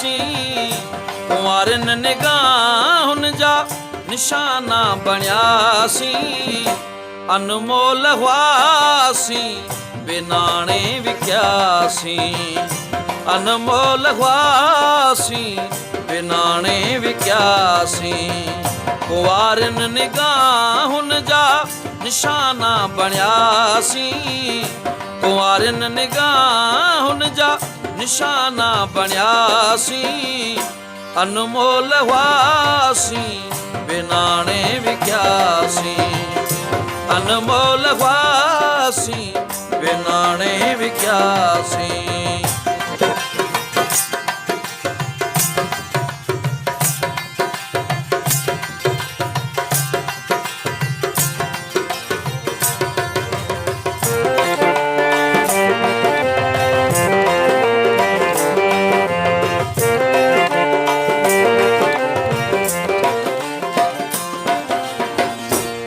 सी कुंवारन निगाहुन जा निशाना बणिया सी अनमोल हुआसी बिनाणे विख्या सी अनमोल हुआसी बिनाणे विख्या सी कुंवारन निगाहुन जा निशाना बणिया सी कुंवारन निगाहुन जा निशाना बणिया सी अनमोल हुआसी बिनाणे विख्या सी अनमोल हुआसी बिनाणे विख्या सी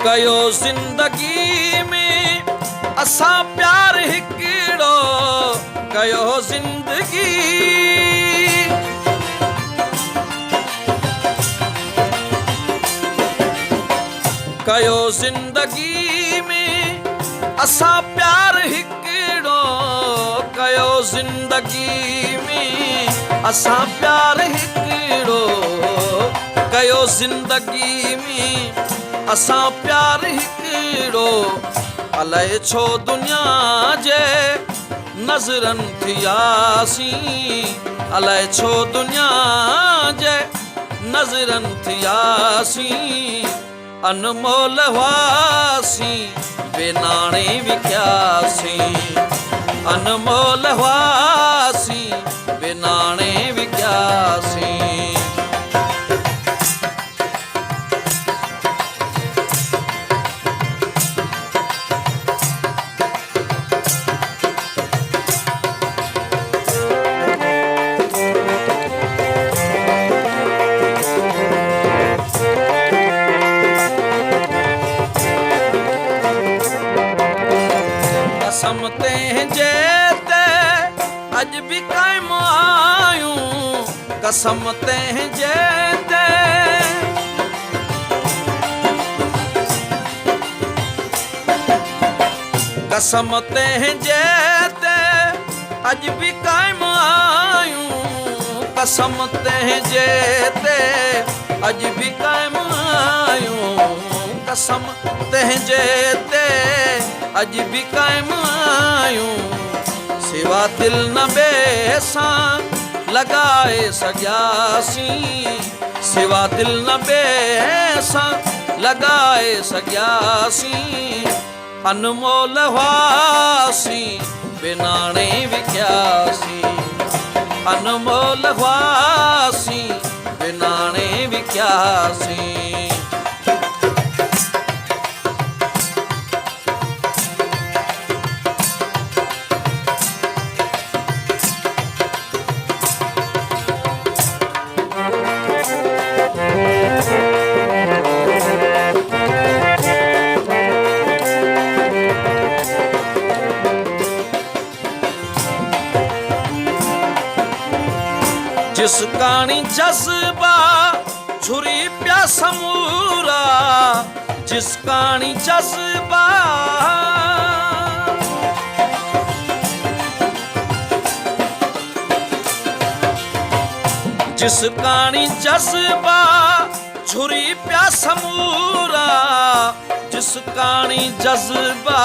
कयो जिंदगी में असा प्यार हिकिड़ो कयो जिंदगी कयो जिंदगी में असा प्यार हिकिड़ो कयो जिंदगी में असा प्यार हिकिड़ो कयो जिंदगी में असा प्यार हिकिड़ो अलाए छो दुनिया जे नज़रन थियासी अलाए छो दुनिया जे नज़रन थियासी अनमोल हुआसी बिनाणे विख्यासी अनमोल हुआसी बिनाणे विख्यासी कसम तेजे ते अज भी कायम आयूं कसम तेजे ते कसम तेजे ते अज भी कायम आयूं कसम तेजे ते अज भी कायम आयूं कसम तेजे ते अज भी कायम आयूं सिवा दिल न बेसां लगाए सग्यासी सिवा दिल न बेसां लगाए सग्यासी अनमोल हुआसी बिनाणे विख्यासी अनमोल हुआसी बिनाणे विख्यासी जिस कानी जज्बा छुरी प्या समूरा जिस कानी जज्बा जिस कानी जज्बा छुरी प्या समूरा जिस कानी जज्बा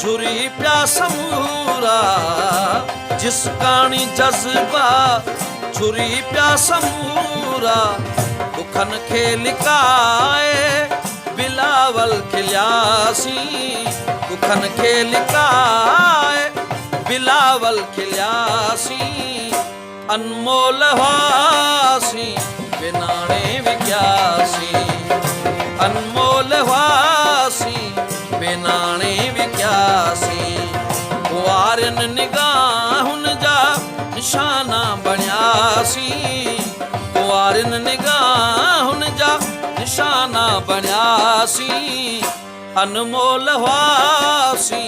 छुरी प्या समूरा जिस कानी जज्बा छुरी प्या समूरा दुखन खे लिकाए बिलावल खिलियासी दुखन खे लिकाए बिलावल खिलियासी अनमोल हुआसी बिनाणे विख्यासी अनमोल हुआसी बिनाणे विख्यासी कुंवारन निगाहुन जा निशाना बणियासी कुंवारन निगाहुन जा निशाना बणियासी अनमोल हुआसी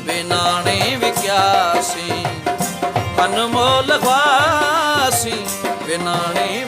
बिनाणे विख्यासी अनमोल हुआसी ਬਿਨਾ ਨੀ